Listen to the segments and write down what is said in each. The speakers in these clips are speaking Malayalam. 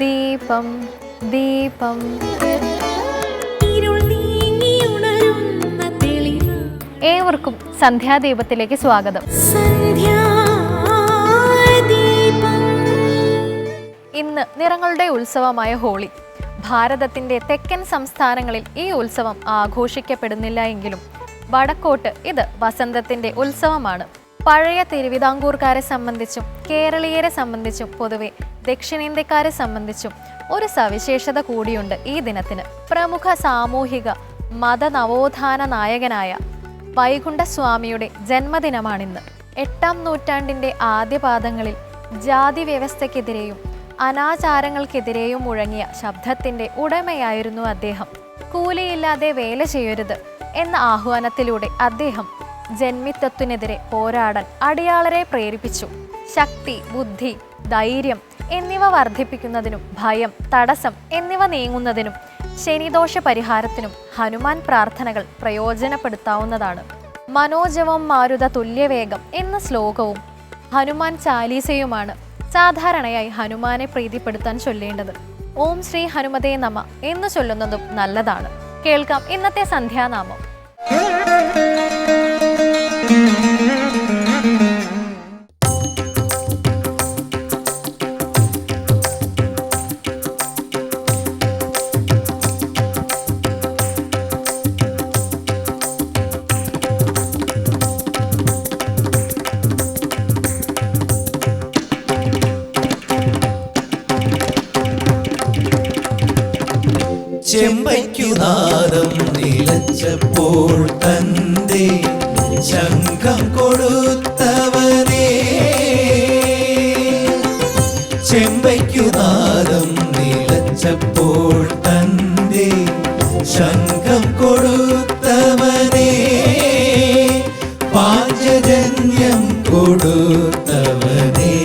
ദീപം ദീപം. ഏവർക്കും സന്ധ്യാദീപത്തിലേക്ക് സ്വാഗതം. ഇന്ന് നിറങ്ങളുടെ ഉത്സവമായ ഹോളി. ഭാരതത്തിൻ്റെ തെക്കൻ സംസ്ഥാനങ്ങളിൽ ഈ ഉത്സവം ആഘോഷിക്കപ്പെടുന്നില്ല എങ്കിലും വടക്കോട്ട് ഇത് വസന്തത്തിൻ്റെ ഉത്സവമാണ്. പഴയ തിരുവിതാംകൂർക്കാരെ സംബന്ധിച്ചും കേരളീയരെ സംബന്ധിച്ചും പൊതുവെ ദക്ഷിണേന്ത്യക്കാരെ സംബന്ധിച്ചും ഒരു സവിശേഷത കൂടിയുണ്ട് ഈ ദിനത്തിന്. പ്രമുഖ സാമൂഹിക മത നവോത്ഥാന നായകനായ വൈകുണ്ഠസ്വാമിയുടെ ജന്മദിനമാണിന്ന്. 8-ാം നൂറ്റാണ്ടിൻ്റെ ആദ്യപാദങ്ങളിൽ ജാതി വ്യവസ്ഥയ്ക്കെതിരെയും അനാചാരങ്ങൾക്കെതിരെയും മുഴങ്ങിയ ശബ്ദത്തിൻ്റെ ഉടമയായിരുന്നു അദ്ദേഹം. കൂലിയില്ലാതെ വേല ചെയ്യരുത് എന്ന ആഹ്വാനത്തിലൂടെ അദ്ദേഹം ജന്മിത്വത്തിനെതിരെ പോരാടാൻ അടിയാളരെ പ്രേരിപ്പിച്ചു. ശക്തി, ബുദ്ധി, ധൈര്യം എന്നിവ വർദ്ധിപ്പിക്കുന്നതിനും ഭയം, തടസ്സം എന്നിവ നീങ്ങുന്നതിനും ശനിദോഷ പരിഹാരത്തിനും ഹനുമാൻ പ്രാർത്ഥനകൾ പ്രയോജനപ്പെടുത്താവുന്നതാണ്. മനോജവം മാരുത തുല്യവേഗം എന്ന ശ്ലോകവും ഹനുമാൻ ചാലീസയുമാണ് സാധാരണയായി ഹനുമാനെ പ്രീതിപ്പെടുത്താൻ ചൊല്ലേണ്ടത്. ഓം ശ്രീ ഹനുമതേ നമ എന്ന് ചൊല്ലുന്നതും നല്ലതാണ്. കേൾക്കാം ഇന്നത്തെ സന്ധ്യാനാമം. ചെമ്പയ്ക്കുനാദം നിലച്ചപ്പോൾ തന്റെ ശംഖം കൊടുത്തവനേ, ചെമ്പയ്ക്കുനാദം നിലച്ചപ്പോൾ തന്റെ ശംഖം കൊടുത്തവനേ, പാഞ്ചജന്യം കൊടുത്തവനേ,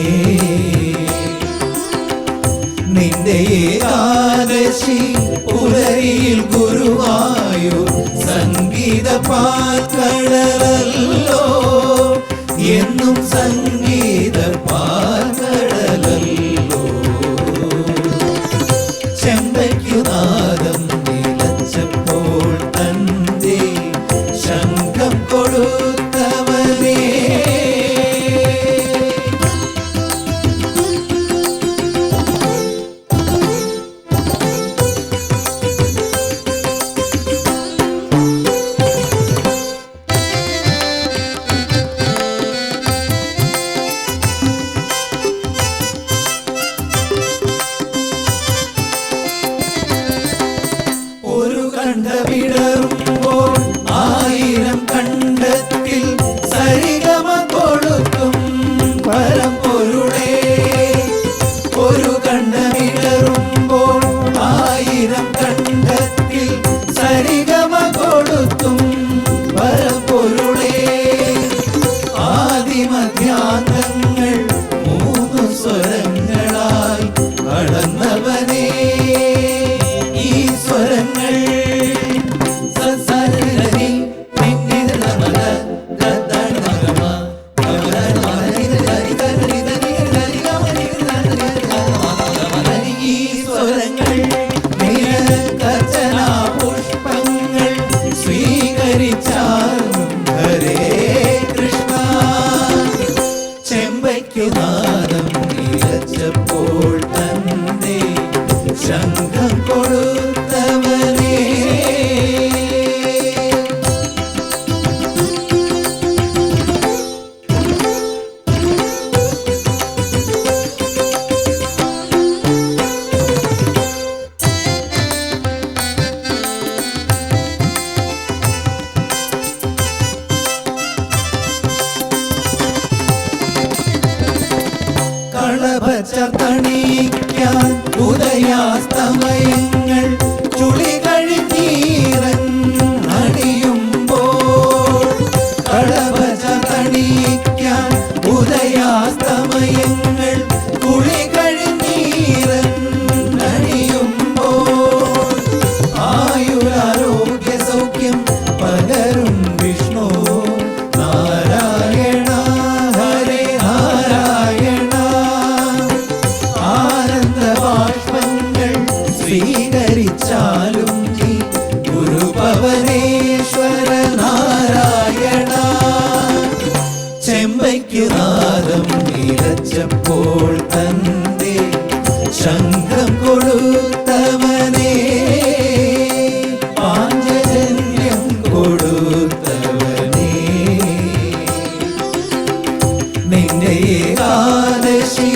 നിന്റെ ഏകാദശി പുലരിയിൽ ഗുരുവായൂർ സംഗീത പാൽക്കടലല്ലോ, എന്നും സംഗീത പാൽക്കടലല്ലോ. ചെമ്പയ്ക്കുനാദം നിലച്ചപ്പോൾ തന്റെ ശംഖം കൊടുത്തവനേ, വിടറുമ്പോൾ 1000 കണ്ടത്തിൽ സരിഗമ കൊടുക്കും പരമ്പൊരുളേ, ഒരു കണ്ടമിടറുമ്പോൾ 1000 കണ്ടത്തിൽ സരിഗമ കൊടുക്കും പരമ്പൊരുളേ, ആദിമധ്യാന്തങ്ങൾ 3 സ്വരങ്ങളായി കടന്നവനേ, ഈ സ്വരങ്ങൾ പുഷ്പങ്ങൾ സ്വീകരിച്ചാലും ഹരേ കൃഷ്ണ. ചെമ്പയ്ക്കുനാദം നിലച്ചപ്പോൾ തന്റെ ശംഖം കൊടുത്തവനേ, കളഭച്ചതണിക്കാൻ ഉദയാസ്തമയങ്ങൾ ചുളി കഴിഞ്ഞീറൻ അണിയുമ്പോൾ, കളഭച്ചതണിക്കാൻ ഉദയാസ്തമയങ്ങൾ കുളി കഴിഞ്ഞീറൻ അണിയുമ്പോൾ, ആയുരാരോഗ്യ സൗഖ്യം പകരും വിഷ്ണു നാരായണ ഹരേ നാരായണ, ആനന്ദ ബാഷ്പങ്ങൾ ഭവനേശ്വര നാരായണ. ചെമ്പയ്ക്കു നാദം നിലച്ചപ്പോൾ തന്റെ ശംഖം കൊടുത്തവനേ, പാഞ്ചജന്യം കൊടുത്തവനേ, നിന്റെ ഏകാദശി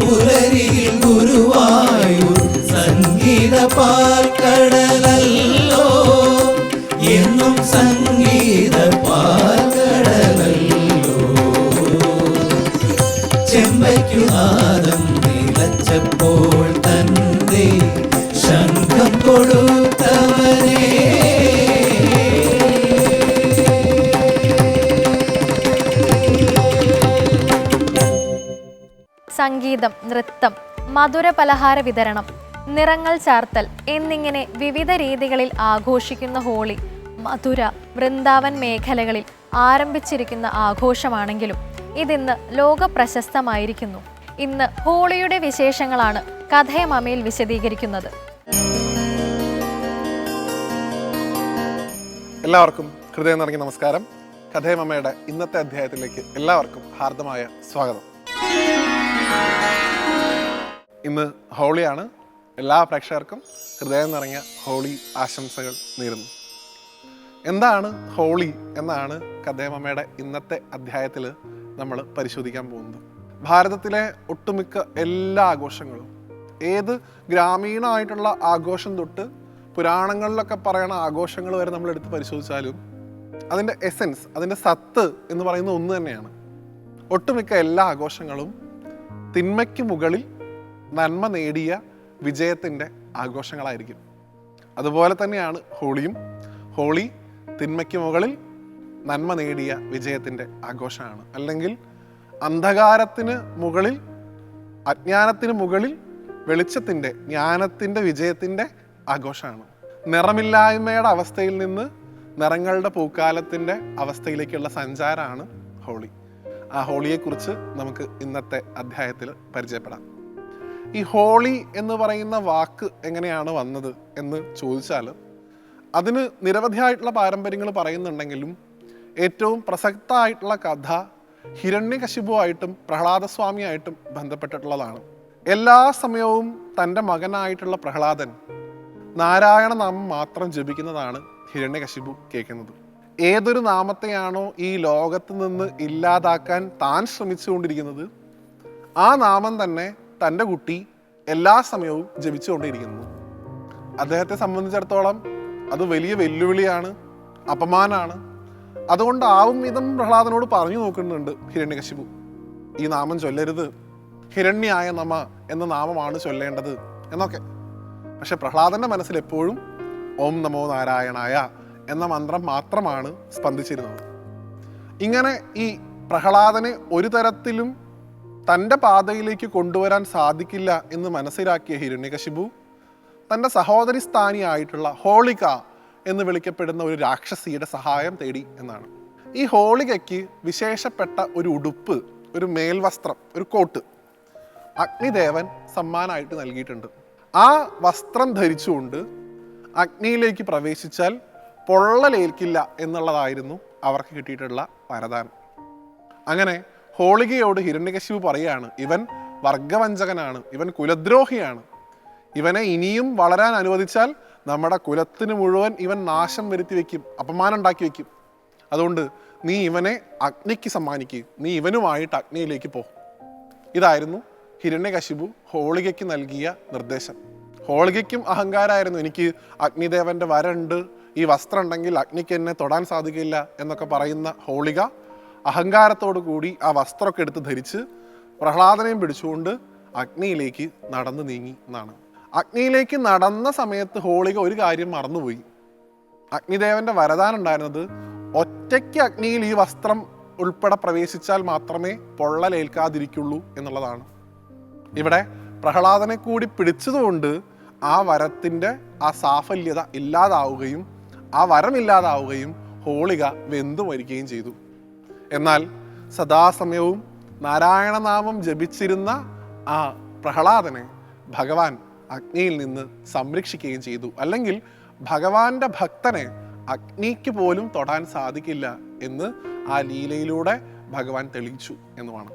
പുലരിയിൽ ഗുരുവായൂർ സംഗീത പാൽക്കടലല്ലോ, എന്നും സംഗീത പാൽക്കടലല്ലോ. ചെമ്പയ്ക്കു നാദം നിലച്ചപ്പോൾ തന്റെ ശംഖം കൊടുത്തവനേ. സംഗീതം, നൃത്തം, മധുര പലഹാര വിതരണം, നിറങ്ങൾ ചാർത്തൽ എന്നിങ്ങനെ വിവിധ രീതികളിൽ ആഘോഷിക്കുന്ന ഹോളി മധുര, വൃന്ദാവൻ മേഖലകളിൽ ആരംഭിച്ചിരിക്കുന്ന ആഘോഷമാണെങ്കിലും ഇതിന്ന് ലോക പ്രശസ്തമായിരിക്കുന്നു. ഇന്ന് ഹോളിയുടെ വിശേഷങ്ങളാണ് കഥയമമ്മയിൽ വിശദീകരിക്കുന്നത്. എല്ലാവർക്കും ഹൃദയം നിറഞ്ഞ നമസ്കാരം. കഥയമമ്മയുടെ ഇന്നത്തെ അധ്യായത്തിലേക്ക് എല്ലാവർക്കും ഹാർദമായ സ്വാഗതം. ഇന്ന് ഹോളിയാണ്. എല്ലാ പ്രേക്ഷകർക്കും ഹൃദയം നിറഞ്ഞ ഹോളി ആശംസകൾ നേരുന്നു. എന്താണ് ഹോളി എന്നാണ് കഥയമമ്മയുടെ ഇന്നത്തെ അധ്യായത്തിൽ നമ്മൾ പരിശോധിക്കാൻ പോകുന്നത്. ഭാരതത്തിലെ ഒട്ടുമിക്ക എല്ലാ ആഘോഷങ്ങളും, ഏത് ഗ്രാമീണമായിട്ടുള്ള ആഘോഷം തൊട്ട് പുരാണങ്ങളിലൊക്കെ പറയുന്ന ആഘോഷങ്ങൾ വരെ നമ്മൾ എടുത്ത് പരിശോധിച്ചാലും അതിൻ്റെ എസെൻസ്, അതിൻ്റെ സത്ത് എന്ന് പറയുന്ന ഒന്ന് തന്നെയാണ്. ഒട്ടുമിക്ക എല്ലാ ആഘോഷങ്ങളും തിന്മയ്ക്ക് മുകളിൽ നന്മ നേടിയ വിജയത്തിൻ്റെ ആഘോഷങ്ങളായിരിക്കും. അതുപോലെ തന്നെയാണ് ഹോളിയും. ഹോളി തിന്മയ്ക്ക് മുകളിൽ നന്മ നേടിയ വിജയത്തിൻ്റെ ആഘോഷമാണ്. അല്ലെങ്കിൽ അന്ധകാരത്തിന് മുകളിൽ, അജ്ഞാനത്തിന് മുകളിൽ വെളിച്ചത്തിൻ്റെ, ജ്ഞാനത്തിൻ്റെ വിജയത്തിൻ്റെ ആഘോഷമാണ്. നിറമില്ലായ്മയുടെ അവസ്ഥയിൽ നിന്ന് നിറങ്ങളുടെ പൂക്കാലത്തിൻ്റെ അവസ്ഥയിലേക്കുള്ള സഞ്ചാരമാണ് ഹോളി. ആ ഹോളിയെക്കുറിച്ച് നമുക്ക് ഇന്നത്തെ അധ്യായത്തിൽ പരിചയപ്പെടാം. ഈ ഹോളി എന്ന് പറയുന്ന വാക്ക് എങ്ങനെയാണ് വന്നത് എന്ന് ചോദിച്ചാൽ അതിന് നിരവധിയായിട്ടുള്ള പാരമ്പര്യങ്ങൾ പറയുന്നുണ്ടെങ്കിലും ഏറ്റവും പ്രസക്തമായിട്ടുള്ള കഥ ഹിരണ്യകശിപുവായിട്ടും പ്രഹ്ലാദസ്വാമിയായിട്ടും ബന്ധപ്പെട്ടിട്ടുള്ളതാണ്. എല്ലാ സമയവും തൻ്റെ മകനായിട്ടുള്ള പ്രഹ്ലാദൻ നാരായണ നാമം മാത്രം ജപിക്കുന്നതാണ് ഹിരണ്യകശിപു കേൾക്കുന്നത്. ഏതൊരു നാമത്തെയാണോ ഈ ലോകത്ത് നിന്ന് ഇല്ലാതാക്കാൻ താൻ ശ്രമിച്ചുകൊണ്ടിരിക്കുന്നത്, ആ നാമം തന്നെ തൻ്റെ കുട്ടി എല്ലാ സമയവും ജപിച്ചുകൊണ്ടിരിക്കുന്നു. അദ്ദേഹത്തെ സംബന്ധിച്ചിടത്തോളം അത് വലിയ വെല്ലുവിളിയാണ്, അപമാനമാണ്. അതുകൊണ്ടാവും വിധം പ്രഹ്ലാദനോട് പറഞ്ഞു നോക്കുന്നുണ്ട് ഹിരണ്യകശിപു, ഈ നാമം ചൊല്ലരുത്, ഹിരണ്യായ നമ എന്ന നാമമാണ് ചൊല്ലേണ്ടത് എന്നൊക്കെ. പക്ഷെ പ്രഹ്ലാദന്റെ മനസ്സിൽ എപ്പോഴും ഓം നമോ നാരായണായ എന്ന മന്ത്രം മാത്രമാണ് സ്പന്ദിച്ചിരുന്നത്. ഇങ്ങനെ ഈ പ്രഹ്ലാദനെ ഒരു തരത്തിലും തൻ്റെ പാതയിലേക്ക് കൊണ്ടുവരാൻ സാധിക്കില്ല എന്ന് മനസ്സിലാക്കിയ ഹിരണ്യകശിപു തൻ്റെ സഹോദരി സ്ഥാനിയായിട്ടുള്ള ഹോളിക എന്ന് വിളിക്കപ്പെടുന്ന ഒരു രാക്ഷസിയുടെ സഹായം തേടി എന്നാണ്. ഈ ഹോളികയ്ക്ക് വിശേഷപ്പെട്ട ഒരു ഉടുപ്പ്, ഒരു മേൽവസ്ത്രം, ഒരു കോട്ട് അഗ്നിദേവൻ സമ്മാനമായിട്ട് നൽകിയിട്ടുണ്ട്. ആ വസ്ത്രം ധരിച്ചുകൊണ്ട് അഗ്നിയിലേക്ക് പ്രവേശിച്ചാൽ പൊള്ളലേൽക്കില്ല എന്നുള്ളതായിരുന്നു അവർക്ക് കിട്ടിയിട്ടുള്ള വരദാനം. അങ്ങനെ ഹോളികയോട് ഹിരണ്യകശിപു പറയാണ്, ഇവൻ വർഗവഞ്ചകനാണ്, ഇവൻ കുലദ്രോഹിയാണ്, ഇവനെ ഇനിയും വളരാൻ അനുവദിച്ചാൽ നമ്മുടെ കുലത്തിന് മുഴുവൻ ഇവൻ നാശം വരുത്തി വയ്ക്കും, അപമാനം ഉണ്ടാക്കി വയ്ക്കും. അതുകൊണ്ട് നീ ഇവനെ അഗ്നിക്ക് സമ്മാനിക്കുക, നീ ഇവനുമായിട്ട് അഗ്നിയിലേക്ക് പോ. ഇതായിരുന്നു ഹിരണ്യകശിപു ഹോളികയ്ക്ക് നൽകിയ നിർദ്ദേശം. ഹോളികയ്ക്കും അഹങ്കാരമായിരുന്നു, എനിക്ക് അഗ്നിദേവന്റെ വരണ്ട്, ഈ വസ്ത്രം ഉണ്ടെങ്കിൽ അഗ്നിക്ക് എന്നെ തൊടാൻ സാധിക്കില്ല എന്നൊക്കെ പറയുന്ന ഹോളിക അഹങ്കാരത്തോടു കൂടി ആ വസ്ത്രമൊക്കെ എടുത്ത് ധരിച്ച് പ്രഹ്ലാദനെയും പിടിച്ചുകൊണ്ട് അഗ്നിയിലേക്ക് നടന്നു നീങ്ങി എന്നാണ്. അഗ്നിയിലേക്ക് നടന്ന സമയത്ത് ഹോളിക ഒരു കാര്യം മറന്നുപോയി. അഗ്നിദേവന്റെ വരദാനം ഉണ്ടായിരുന്നത് ഒറ്റയ്ക്ക് അഗ്നിയിൽ ഈ വസ്ത്രം ഉൾപ്പെടെ പ്രവേശിച്ചാൽ മാത്രമേ പൊള്ളലേൽക്കാതിരിക്കുള്ളൂ എന്നുള്ളതാണ്. ഇവിടെ പ്രഹ്ലാദനെ കൂടി പിടിച്ചതുകൊണ്ട് ആ വരത്തിൻ്റെ ആ സാഫല്യത ഇല്ലാതാവുകയും ആ വരമില്ലാതാവുകയും ഹോളിക വെന്തു മരിക്കുകയും ചെയ്തു. എന്നാൽ സദാസമയവും നാരായണനാമം ജപിച്ചിരുന്ന ആ പ്രഹ്ലാദനെ ഭഗവാൻ അഗ്നിയിൽ നിന്ന് സംരക്ഷിക്കുകയും ചെയ്തു. അല്ലെങ്കിൽ ഭഗവാന്റെ ഭക്തനെ അഗ്നിക്ക് പോലും തൊടാൻ സാധിക്കില്ല എന്ന് ആ ലീലയിലൂടെ ഭഗവാൻ തെളിയിച്ചു എന്നുമാണ്.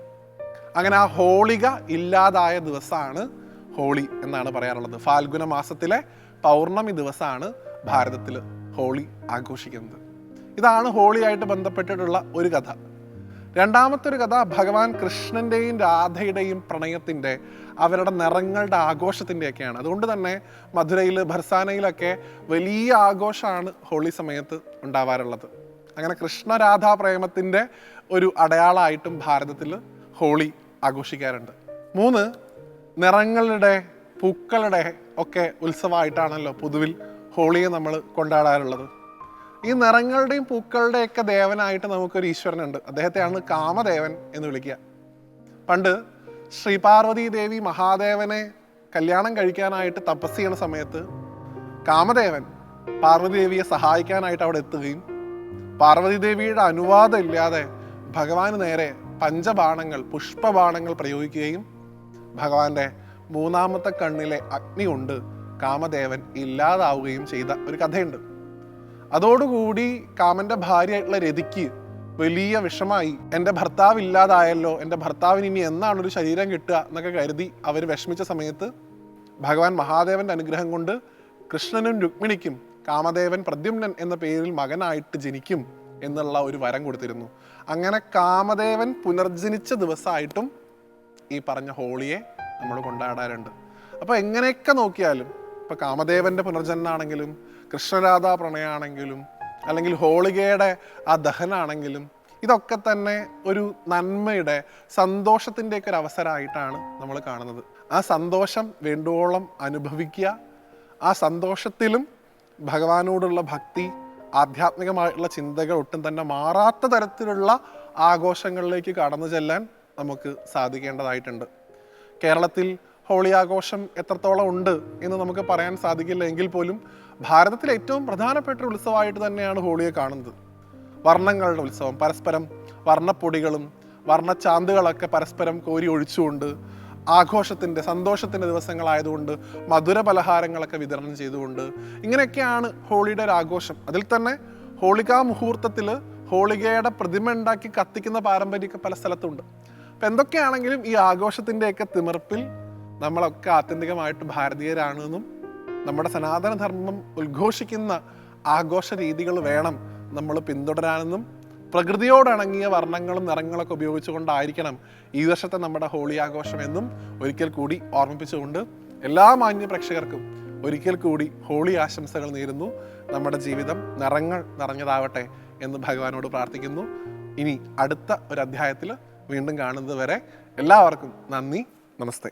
അങ്ങനെ ആ ഹോളിക ഇല്ലാതായ ദിവസമാണ് ഹോളി എന്നാണ് പറയാറുള്ളത്. ഫാൽഗുന മാസത്തിലെ പൗർണമി ദിവസമാണ് ഭാരതത്തിൽ ഹോളി ആഘോഷിക്കുന്നത്. ഇതാണ് ഹോളിയായിട്ട് ബന്ധപ്പെട്ടിട്ടുള്ള ഒരു കഥ. രണ്ടാമത്തെ ഒരു കഥ ഭഗവാൻ കൃഷ്ണൻ്റെയും രാധയുടെയും പ്രണയത്തിൻ്റെ, അവരുടെ നിറങ്ങളുടെ ആഘോഷത്തിൻ്റെയൊക്കെയാണ്. അതുകൊണ്ട് തന്നെ മധുരയിൽ, ഭർസാനയിലൊക്കെ വലിയ ആഘോഷമാണ് ഹോളി സമയത്ത് ഉണ്ടാവാറുള്ളത്. അങ്ങനെ കൃഷ്ണ-രാധാ പ്രേമത്തിൻ്റെ ഒരു അടയാളമായിട്ടും ഭാരതത്തിൽ ഹോളി ആഘോഷിക്കാറുണ്ട്. 3 നിറങ്ങളുടെ, പൂക്കളുടെ ഒക്കെ ഉത്സവമായിട്ടാണല്ലോ പൊതുവിൽ ഹോളിയെ നമ്മൾ കൊണ്ടാടാറുള്ളത്. ഈ നിറങ്ങളുടെയും പൂക്കളുടെയൊക്കെ ദേവനായിട്ട് നമുക്കൊരു ഈശ്വരനുണ്ട്. അദ്ദേഹത്തെയാണ് കാമദേവൻ എന്ന് വിളിക്കുക. പണ്ട് ശ്രീ പാർവതി ദേവി മഹാദേവനെ കല്യാണം കഴിക്കാനായിട്ട് തപസ് ചെയ്യുന്ന സമയത്ത് കാമദേവൻ പാർവതി ദേവിയെ സഹായിക്കാനായിട്ട് അവിടെ എത്തുകയും പാർവതി ദേവിയുടെ അനുവാദം ഇല്ലാതെ ഭഗവാന് നേരെ പഞ്ചബാണങ്ങൾ, പുഷ്പബാണങ്ങൾ പ്രയോഗിക്കുകയും ഭഗവാന്റെ 3ാമത്തെ കണ്ണിലെ അഗ്നി കൊണ്ട് കാമദേവൻ ഇല്ലാതാവുകയും ചെയ്ത ഒരു കഥയുണ്ട്. അതോടുകൂടി കാമന്റെ ഭാര്യയായിട്ടുള്ള രതിക്ക് വലിയ വിഷമായി. എൻ്റെ ഭർത്താവ് ഇല്ലാതായല്ലോ, എൻ്റെ ഭർത്താവിന് ഇനി എന്നാണൊരു ശരീരം കിട്ടുക എന്നൊക്കെ കരുതി അവർ വിഷമിച്ച സമയത്ത് ഭഗവാൻ മഹാദേവന്റെ അനുഗ്രഹം കൊണ്ട് കൃഷ്ണനും രുക്മിണിക്കും കാമദേവൻ പ്രദ്യുമ്നൻ എന്ന പേരിൽ മകനായിട്ട് ജനിക്കും എന്നുള്ള ഒരു വരം കൊടുത്തിരുന്നു. അങ്ങനെ കാമദേവൻ പുനർജനിച്ച ദിവസമായിട്ടും ഈ പറഞ്ഞ ഹോളിയെ നമ്മൾ കൊണ്ടാടാറുണ്ട്. അപ്പോൾ എങ്ങനെയൊക്കെ നോക്കിയാലും, ഇപ്പോൾ കാമദേവന്റെ പുനർജന്മാണെങ്കിലും കൃഷ്ണരാധാ പ്രണയമാണെങ്കിലും അല്ലെങ്കിൽ ഹോളികയുടെ ആ ദഹനാണെങ്കിലും ഇതൊക്കെ തന്നെ ഒരു നന്മയുടെ, സന്തോഷത്തിൻ്റെയൊക്കെ ഒരു അവസരമായിട്ടാണ് നമ്മൾ കാണുന്നത്. ആ സന്തോഷം വേണ്ടുവോളം അനുഭവിക്കുക. ആ സന്തോഷത്തിലും ഭഗവാനോടുള്ള ഭക്തി, ആധ്യാത്മികമായിട്ടുള്ള ചിന്തകൾ ഒട്ടും തന്നെ മാറാത്ത തരത്തിലുള്ള ആഘോഷങ്ങളിലേക്ക് കടന്നു ചെല്ലാൻ നമുക്ക് സാധിക്കേണ്ടതായിട്ടുണ്ട്. കേരളത്തിൽ ഹോളി ആഘോഷം എത്രത്തോളം ഉണ്ട് എന്ന് നമുക്ക് പറയാൻ സാധിക്കില്ല എങ്കിൽ പോലും ഭാരതത്തിലെ ഏറ്റവും പ്രധാനപ്പെട്ട ഒരു ഉത്സവമായിട്ട് തന്നെയാണ് ഹോളിയെ കാണുന്നത്. വർണ്ണങ്ങളുടെ ഉത്സവം, പരസ്പരം വർണ്ണപ്പൊടികളും വർണ്ണച്ചാന്തുകളൊക്കെ പരസ്പരം കോരി ഒഴിച്ചുകൊണ്ട്, ആഘോഷത്തിൻ്റെ, സന്തോഷത്തിൻ്റെ ദിവസങ്ങളായതുകൊണ്ട് മധുര പലഹാരങ്ങളൊക്കെ വിതരണം ചെയ്തുകൊണ്ട്, ഇങ്ങനെയൊക്കെയാണ് ഹോളിയുടെ ഒരു ആഘോഷം. അതിൽ തന്നെ ഹോളികാ മുഹൂർത്തത്തിൽ ഹോളികയുടെ പ്രതിമ ഉണ്ടാക്കി കത്തിക്കുന്ന പാരമ്പര്യമൊക്കെ പല സ്ഥലത്തുണ്ട്. അപ്പം എന്തൊക്കെയാണെങ്കിലും ഈ ആഘോഷത്തിൻ്റെയൊക്കെ തിമിർപ്പിൽ നമ്മളൊക്കെ ആത്യന്തികമായിട്ട് ഭാരതീയരാണെന്നും നമ്മുടെ സനാതനധർമ്മം ഉദ്ഘോഷിക്കുന്ന ആഘോഷ രീതികൾ വേണം നമ്മൾ പിന്തുടരാനെന്നും പ്രകൃതിയോടിണങ്ങിയ വർണ്ണങ്ങളും നിറങ്ങളൊക്കെ ഉപയോഗിച്ചുകൊണ്ടായിരിക്കണം ഈ വർഷത്തെ നമ്മുടെ ഹോളി ആഘോഷം എന്നും ഒരിക്കൽ കൂടി ഓർമ്മിപ്പിച്ചുകൊണ്ട് എല്ലാ മാന്യ പ്രേക്ഷകർക്കും ഒരിക്കൽ കൂടി ഹോളി ആശംസകൾ നേരുന്നു. നമ്മുടെ ജീവിതം നിറങ്ങൾ നിറഞ്ഞതാവട്ടെ എന്ന് ഭഗവാനോട് പ്രാർത്ഥിക്കുന്നു. ഇനി അടുത്ത ഒരു അധ്യായത്തിൽ വീണ്ടും കാണുന്നത് വരെ എല്ലാവർക്കും നന്ദി, നമസ്തേ.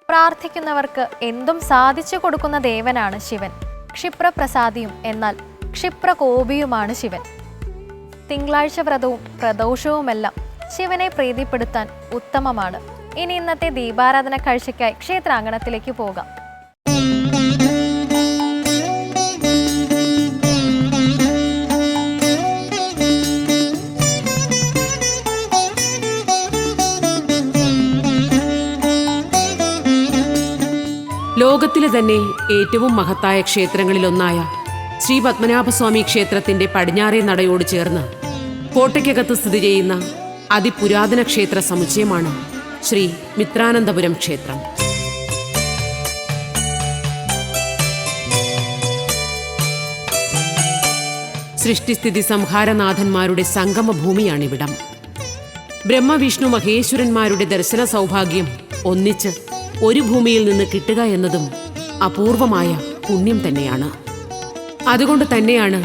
പ്രാർത്ഥിക്കുന്നവർക്ക് എന്തും സാധിച്ചു കൊടുക്കുന്ന ദേവനാണ് ശിവൻ. ക്ഷിപ്രപ്രസാദിയും എന്നാൽ ക്ഷിപ്രകോപിയുമാണ് ശിവൻ. തിങ്കളാഴ്ച വ്രതവും പ്രദോഷവുമെല്ലാം ശിവനെ പ്രീതിപ്പെടുത്താൻ ഉത്തമമാണ്. ഇനി ഇന്നത്തെ ദീപാരാധന കാഴ്ചയ്ക്കായി ക്ഷേത്രാങ്കണത്തിലേക്ക് പോകാം. ലോകത്തിലെ തന്നെ ഏറ്റവും മഹത്തായ ക്ഷേത്രങ്ങളിലൊന്നായ ശ്രീ പത്മനാഭസ്വാമി ക്ഷേത്രത്തിന്റെ പടിഞ്ഞാറേ നടയോട് ചേർന്ന് കോട്ടയ്ക്കകത്ത് സ്ഥിതി ചെയ്യുന്ന അതിപുരാതന ക്ഷേത്ര സമുച്ചയമാണ് ശ്രീ മിത്രാനന്തപുരം ക്ഷേത്രം. സൃഷ്ടിസ്ഥിതി സംഹാരനാഥന്മാരുടെ സംഗമഭൂമിയാണിവിടം. ബ്രഹ്മവിഷ്ണു മഹേശ്വരന്മാരുടെ ദർശന സൗഭാഗ്യം ഒന്നിച്ച് ഒരു ഭൂമിയിൽ നിന്ന് കിട്ടുക എന്നതും അപൂർവമായ പുണ്യം തന്നെയാണ്. അതുകൊണ്ട് തന്നെയാണ്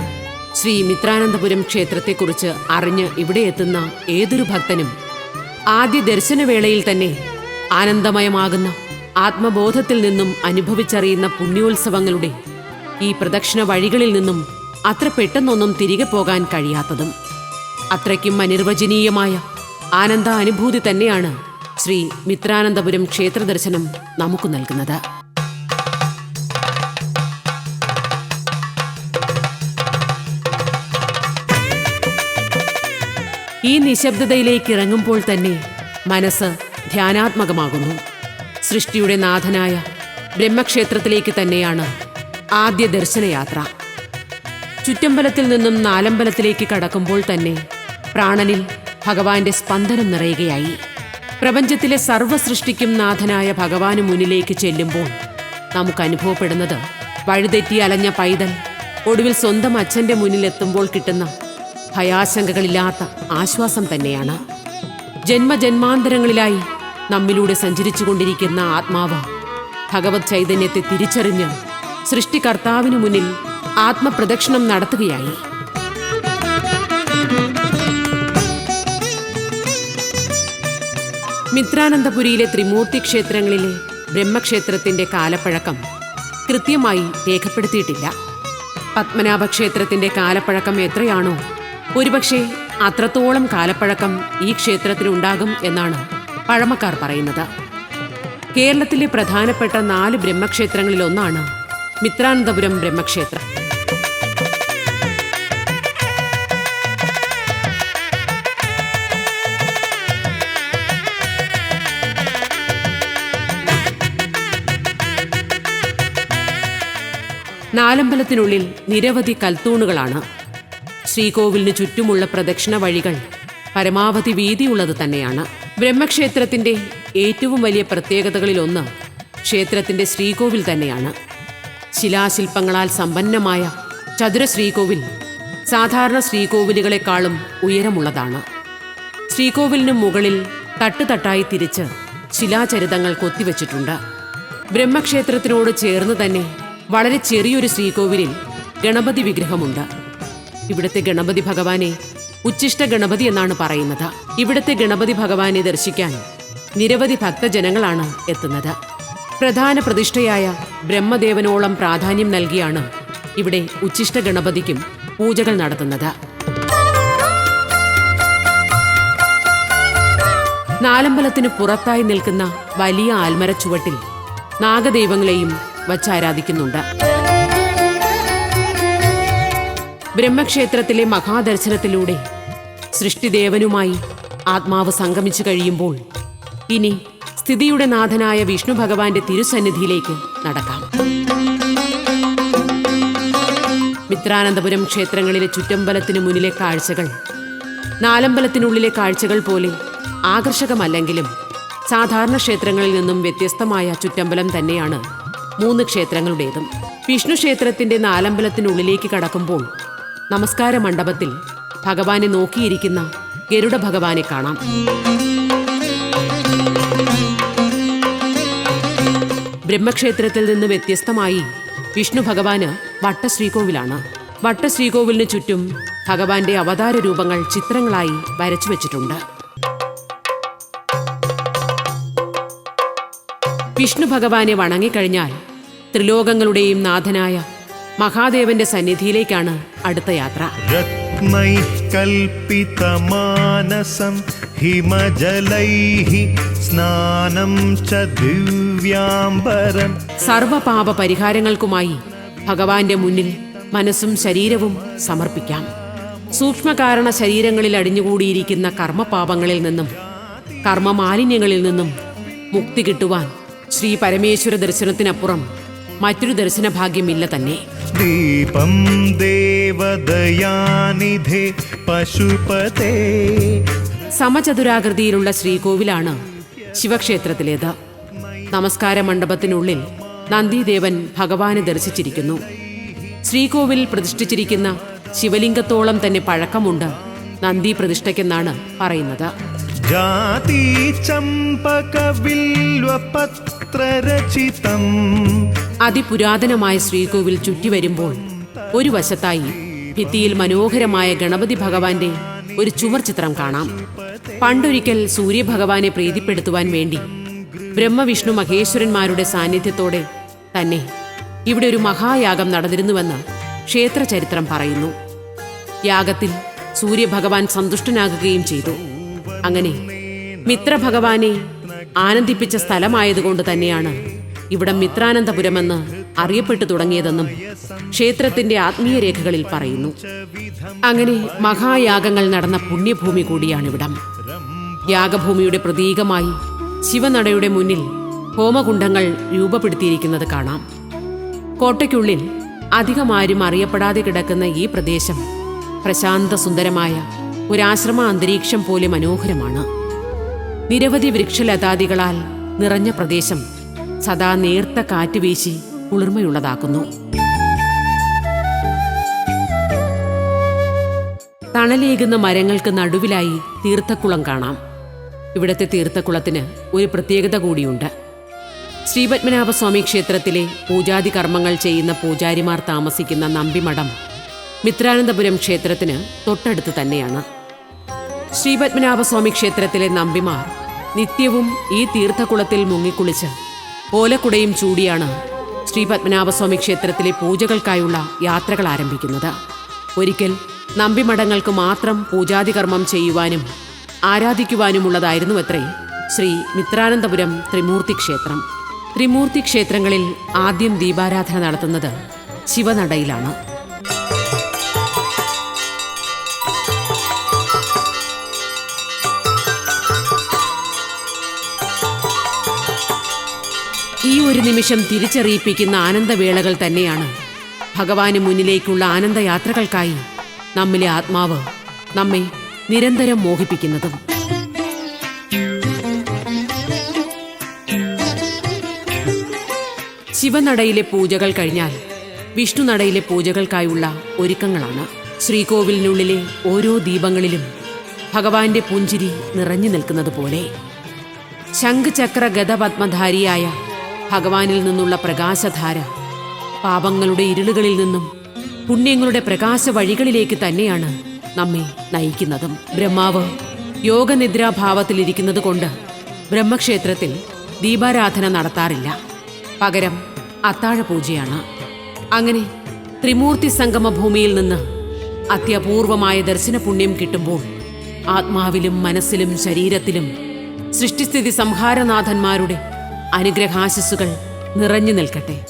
ശ്രീ മിത്രാനന്തപുരം ക്ഷേത്രത്തെക്കുറിച്ച് അറിഞ്ഞ് ഇവിടെ എത്തുന്ന ഏതൊരു ഭക്തനും ആദ്യ ദർശനവേളയിൽ തന്നെ ആനന്ദമയമാകുന്ന ആത്മബോധത്തിൽ നിന്നും അനുഭവിച്ചറിയുന്ന പുണ്യോത്സവങ്ങളുടെ ഈ പ്രദക്ഷിണ വഴികളിൽ നിന്നും അത്ര പെട്ടെന്നൊന്നും തിരികെ പോകാൻ കഴിയാത്തതും. അത്രയ്ക്കും അനിർവചനീയമായ ആനന്ദാനുഭൂതി തന്നെയാണ് ശ്രീ മിത്രാനന്തപുരം ക്ഷേത്ര ദർശനം നമുക്ക് നൽകുന്നത്. ഈ നിശബ്ദതയിലേക്ക് ഇറങ്ങുമ്പോൾ തന്നെ മനസ്സ് ധ്യാനാത്മകമാകുന്നു. സൃഷ്ടിയുടെ നാഥനായ ബ്രഹ്മക്ഷേത്രത്തിലേക്ക് തന്നെയാണ് ആദ്യ ദർശനയാത്ര. ചുറ്റമ്പലത്തിൽ നിന്നും നാലമ്പലത്തിലേക്ക് കടക്കുമ്പോൾ തന്നെ പ്രാണനിൽ ഭഗവാന്റെ സ്പന്ദനം നിറയുകയായി. പ്രപഞ്ചത്തിലെ സർവ്വസൃഷ്ടിക്കും നാഥനായ ഭഗവാന് മുന്നിലേക്ക് ചെല്ലുമ്പോൾ നമുക്ക് അനുഭവപ്പെടുന്നത് വഴിതെറ്റി അലഞ്ഞ പൈതൽ ഒടുവിൽ സ്വന്തം അച്ഛൻ്റെ മുന്നിലെത്തുമ്പോൾ കിട്ടുന്ന ഭയാശങ്കകളില്ലാത്ത ആശ്വാസം തന്നെയാണ്. ജന്മജന്മാന്തരങ്ങളിലായി നമ്മിലൂടെ സഞ്ചരിച്ചു കൊണ്ടിരിക്കുന്ന ആത്മാവ് ഭഗവത് ചൈതന്യത്തെ തിരിച്ചറിഞ്ഞ് സൃഷ്ടികർത്താവിനു മുന്നിൽ ആത്മപ്രദക്ഷിണം നടത്തുകയായി. മിത്രാനന്തപുരിയിലെ ത്രിമൂർത്തി ക്ഷേത്രങ്ങളിലെ ബ്രഹ്മക്ഷേത്രത്തിന്റെ കാലപ്പഴക്കം കൃത്യമായി രേഖപ്പെടുത്തിയിട്ടില്ല. പത്മനാഭ ക്ഷേത്രത്തിന്റെ കാലപ്പഴക്കം എത്രയാണോ, ഒരുപക്ഷെ അത്രത്തോളം കാലപ്പഴക്കം ഈ ക്ഷേത്രത്തിനുണ്ടാകും എന്നാണ് പഴമക്കാർ പറയുന്നത്. കേരളത്തിലെ പ്രധാനപ്പെട്ട 4 ബ്രഹ്മക്ഷേത്രങ്ങളിലൊന്നാണ് മിത്രാനന്തപുരം ബ്രഹ്മക്ഷേത്രം. നാലമ്പലത്തിനുള്ളിൽ നിരവധി കൽത്തൂണുകളാണ്. ശ്രീകോവിലിന് ചുറ്റുമുള്ള പ്രദക്ഷിണ വഴികൾ പരമാവധി വീതിയുള്ളത് തന്നെയാണ്. ബ്രഹ്മക്ഷേത്രത്തിന്റെ ഏറ്റവും വലിയ പ്രത്യേകതകളിലൊന്ന് ക്ഷേത്രത്തിന്റെ ശ്രീകോവിൽ തന്നെയാണ്. ശിലാശില്പങ്ങളാൽ സമ്പന്നമായ ചതുര ശ്രീകോവിൽ സാധാരണ ശ്രീകോവിലുകളെക്കാളും ഉയരമുള്ളതാണ്. ശ്രീകോവിലിന് മുകളിൽ തട്ടുതട്ടായി തിരിച്ച് ശിലാചരിതങ്ങൾ കൊത്തിവെച്ചിട്ടുണ്ട്. ബ്രഹ്മക്ഷേത്രത്തിനോട് ചേർന്ന് തന്നെ വളരെ ചെറിയൊരു ശ്രീകോവിലിൽ ഗണപതി വിഗ്രഹമുണ്ട്. ഇവിടുത്തെ ഗണപതി ഭഗവാനെ ഉച്ഛിഷ്ട ഗണപതി എന്നാണ് പറയുന്നത്. ഇവിടുത്തെ ഗണപതി ഭഗവാനെ ദർശിക്കാൻ നിരവധി ഭക്തജനങ്ങളാണ് എത്തുന്നത്. പ്രധാന പ്രതിഷ്ഠയായ ബ്രഹ്മദേവനോളം പ്രാധാന്യം നൽകിയാണ് ഇവിടെ ഉച്ഛിഷ്ട ഗണപതിക്കും പൂജകൾ നടത്തുന്നത്. നാലമ്പലത്തിന് പുറത്തായി നിൽക്കുന്ന വലിയ ആൽമരച്ചുവട്ടിൽ നാഗദൈവങ്ങളെയും വച്ചാരാധിക്കുന്നുണ്ട്. ബ്രഹ്മക്ഷേത്രത്തിലെ മഹാദർശനത്തിലൂടെ സൃഷ്ടിദേവനുമായി ആത്മാവ് സംഗമിച്ചു കഴിയുമ്പോൾ ഇനി സ്ഥിതിയുടെ നാഥനായ വിഷ്ണു ഭഗവാന്റെ തിരുസന്നിധിയിലേക്ക് നടക്കാം. മിത്രാനന്തപുരം ക്ഷേത്രങ്ങളിലെ ചുറ്റമ്പലത്തിന് മുന്നിലെ കാഴ്ചകൾ നാലമ്പലത്തിനുള്ളിലെ കാഴ്ചകൾ പോലെ ആകർഷകമല്ലെങ്കിലും സാധാരണ ക്ഷേത്രങ്ങളിൽ നിന്നും വ്യത്യസ്തമായ ചുറ്റമ്പലം തന്നെയാണ് 3 ക്ഷേത്രങ്ങളുടേതും. വിഷ്ണു ക്ഷേത്രത്തിന്റെ നാലമ്പലത്തിനുള്ളിലേക്ക് കടക്കുമ്പോൾ നമസ്കാര മണ്ഡപത്തിൽ ഭഗവാനെ നോക്കിയിരിക്കുന്ന ഗരുഡ ഭഗവാനെ കാണാം. ബ്രഹ്മക്ഷേത്രത്തിൽ നിന്ന് വ്യത്യസ്തമായി വിഷ്ണു ഭഗവാന് വട്ടശ്രീകോവിലാണ്. വട്ടശ്രീകോവിലിന് ചുറ്റും ഭഗവാന്റെ അവതാര രൂപങ്ങൾ ചിത്രങ്ങളായി വരച്ചു വച്ചിട്ടുണ്ട്. വിഷ്ണു ഭഗവാനെ വണങ്ങിക്കഴിഞ്ഞാൽ ത്രിലോകങ്ങളുടെയും നാഥനായ മഹാദേവന്റെ സന്നിധിയിലേക്കാണ് അടുത്ത യാത്ര. രത്നൈഃ കൽപ്പിതമാനസം ഹിമജലൈഃ സ്നാനം ച ദിവ്യാംബരം. സർവപാപ പരിഹാരങ്ങൾക്കുമായി ഭഗവാന്റെ മുന്നിൽ മനസ്സും ശരീരവും സമർപ്പിക്കാം. സൂക്ഷ്മകാരണ ശരീരങ്ങളിൽ അടിഞ്ഞുകൂടിയിരിക്കുന്ന കർമ്മപാപങ്ങളിൽ നിന്നും കർമ്മമാലിന്യങ്ങളിൽ നിന്നും മുക്തി കിട്ടുവാൻ ശ്രീ പരമേശ്വര ദർശനത്തിനപ്പുറം മറ്റൊരു ദർശനഭാഗ്യമില്ല തന്നെ. ദീപം ദേവദയാനിധേ പശുപതേ. സമചതുരാകൃതിയിലുള്ള ശ്രീകോവിലാണ് ശിവക്ഷേത്രത്തിലേത്. നമസ്കാര മണ്ഡപത്തിനുള്ളിൽ നന്ദിദേവൻ ഭഗവാനെ ദർശിച്ചിരിക്കുന്നു. ശ്രീകോവിൽ പ്രതിഷ്ഠിച്ചിരിക്കുന്ന ശിവലിംഗത്തോളം തന്നെ പഴക്കമുണ്ട് നന്ദി പ്രതിഷ്ഠയ്ക്കെന്നാണ് പറയുന്നത്. ജാതി ചമ്പകവില്വപത്രരചിതം. അതിപുരാതനമായ ശ്രീകോവിൽ ചുറ്റിവരുമ്പോൾ ഒരു വശത്തായി ഭിത്തിയിൽ മനോഹരമായ ഗണപതി ഭഗവാന്റെ ഒരു ചുമർ ചിത്രം കാണാം. പണ്ടൊരിക്കൽ സൂര്യഭഗവാനെ പ്രീതിപ്പെടുത്തുവാൻ വേണ്ടി ബ്രഹ്മവിഷ്ണു മഹേശ്വരന്മാരുടെ സാന്നിധ്യത്തോടെ തന്നെ ഇവിടെ ഒരു മഹായാഗം നടന്നിരുന്നുവെന്ന് ക്ഷേത്ര ചരിത്രം പറയുന്നു. യാഗത്തിൽ സൂര്യഭഗവാൻ സന്തുഷ്ടനാകുകയും ചെയ്തു. അങ്ങനെ മിത്രഭഗവാനെ ആനന്ദിപ്പിച്ച സ്ഥലമായതുകൊണ്ട് തന്നെയാണ് ഇവിടം മിത്രാനന്തപുരമെന്ന് അറിയപ്പെട്ടു തുടങ്ങിയതെന്നും ക്ഷേത്രത്തിന്റെ ആത്മീയ രേഖകളിൽ പറയുന്നു. അങ്ങനെ മഹായാഗങ്ങൾ നടന്ന പുണ്യഭൂമി കൂടിയാണിവിടം. യാഗഭൂമിയുടെ പ്രതീകമായി ശിവനടയുടെ മുന്നിൽ ഹോമകുണ്ഡങ്ങൾ രൂപപ്പെടുത്തിയിരിക്കുന്നത് കാണാം. കോട്ടയ്ക്കുള്ളിൽ അധികമാരും അറിയപ്പെടാതെ കിടക്കുന്ന ഈ പ്രദേശം പ്രശാന്ത സുന്ദരമായ ഒരാശ്രമ അന്തരീക്ഷം പോലെ മനോഹരമാണ്. നിരവധി വൃക്ഷലതാദികളാൽ നിറഞ്ഞ പ്രദേശം സദാ നേർത്ത കാറ്റ് വീശി കുളിർമയുള്ളതാക്കുന്നു. തണലേകുന്ന മരങ്ങൾക്ക് നടുവിലായി തീർത്ഥക്കുളം കാണാം. ഇവിടത്തെ തീർത്ഥക്കുളത്തിന് ഒരു പ്രത്യേകത കൂടിയുണ്ട്. ശ്രീപത്മനാഭസ്വാമി ക്ഷേത്രത്തിലെ പൂജാതി കർമ്മങ്ങൾ ചെയ്യുന്ന പൂജാരിമാർ താമസിക്കുന്ന നമ്പിമഠം മിത്രാനന്തപുരം ക്ഷേത്രത്തിന് തൊട്ടടുത്ത് തന്നെയാണ്. ശ്രീപത്മനാഭസ്വാമി ക്ഷേത്രത്തിലെ നമ്പിമാർ നിത്യവും ഈ തീർത്ഥക്കുളത്തിൽ മുങ്ങിക്കുളിച്ച് ഓലക്കുടയും ചൂടിയാണ് ശ്രീപത്മനാഭസ്വാമി ക്ഷേത്രത്തിലെ പൂജകൾക്കായുള്ള യാത്രകൾ ആരംഭിക്കുന്നത്. ഒരിക്കൽ നമ്പിമഠങ്ങൾക്ക് മാത്രം പൂജാതി കർമ്മം ചെയ്യുവാനും ആരാധിക്കുവാനുമുള്ളതായിരുന്നു അത്രേ ശ്രീ മിത്രാനന്തപുരം ത്രിമൂർത്തി ക്ഷേത്രം. ത്രിമൂർത്തി ക്ഷേത്രങ്ങളിൽ ആദ്യം ദീപാരാധന നടത്തുന്നത് ശിവനടയിലാണ്. ഈ ഒരു നിമിഷം തിരിച്ചറിയിപ്പിക്കുന്ന ആനന്ദവേളകൾ തന്നെയാണ് ഭഗവാന് മുന്നിലേക്കുള്ള ആനന്ദയാത്രകൾക്കായി നമ്മിലെ ആത്മാവ് നമ്മെ നിരന്തരം മോഹിപ്പിക്കുന്നതും. ശിവനടയിലെ പൂജകൾ കഴിഞ്ഞാൽ വിഷ്ണുനടയിലെ പൂജകൾക്കായുള്ള ഒരുക്കങ്ങളാണ്. ശ്രീകോവിലിനുള്ളിലെ ഓരോ ദീപങ്ങളിലും ഭഗവാന്റെ പുഞ്ചിരി നിറഞ്ഞു നിൽക്കുന്നത് പോലെ ശംഖചക്ര ഗദപത്മധാരിയായ ഭഗവാനിൽ നിന്നുള്ള പ്രകാശധാര പാപങ്ങളുടെ ഇരുളുകളിൽ നിന്നും പുണ്യങ്ങളുടെ പ്രകാശ വഴികളിലേക്ക് തന്നെയാണ് നമ്മെ നയിക്കുന്നതും. ബ്രഹ്മാവ് യോഗനിദ്രാഭാവത്തിലിരിക്കുന്നത് കൊണ്ട് ബ്രഹ്മക്ഷേത്രത്തിൽ ദീപാരാധന നടത്താറില്ല. പകരം അത്താഴ പൂജയാണ്. അങ്ങനെ ത്രിമൂർത്തി സംഗമ ഭൂമിയിൽ നിന്ന് അത്യപൂർവമായ ദർശന പുണ്യം കിട്ടുമ്പോൾ ആത്മാവിലും മനസ്സിലും ശരീരത്തിലും സൃഷ്ടിസ്ഥിതി സംഹാരനാഥന്മാരുടെ അനുഗ്രഹാശിസ്സുകൾ നിറഞ്ഞു നിൽക്കട്ടെ.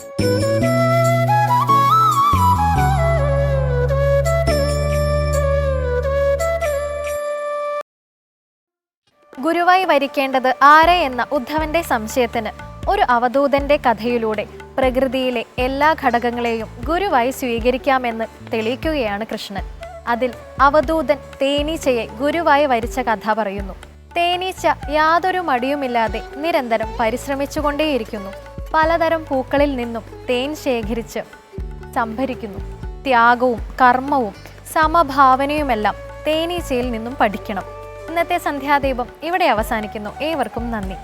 ഗുരുവായി വരിക്കേണ്ടത് ആരെ എന്ന ഉദ്ധവന്റെ സംശയത്തിന് ഒരു അവധൂതന്റെ കഥയിലൂടെ പ്രകൃതിയിലെ എല്ലാ ഘടകങ്ങളെയും ഗുരുവായി സ്വീകരിക്കാമെന്ന് തെളിയിക്കുകയാണ് കൃഷ്ണൻ. അതിൽ അവധൂതൻ തേനീച്ചയെ ഗുരുവായി വരിച്ച കഥ പറയുന്നു. തേനീച്ച യാതൊരു മടിയുമില്ലാതെ നിരന്തരം പരിശ്രമിച്ചുകൊണ്ടേയിരിക്കുന്നു. പലതരം പൂക്കളിൽ നിന്നും തേൻ ശേഖരിച്ച് സംഭരിക്കുന്നു. ത്യാഗവും കർമ്മവും സമഭാവനയുമെല്ലാം തേനീച്ചയിൽ നിന്നും പഠിക്കണം. ഇന്നത്തെ സന്ധ്യാദീപം ഇവിടെ അവസാനിക്കുന്നു. ഏവർക്കും നന്ദി.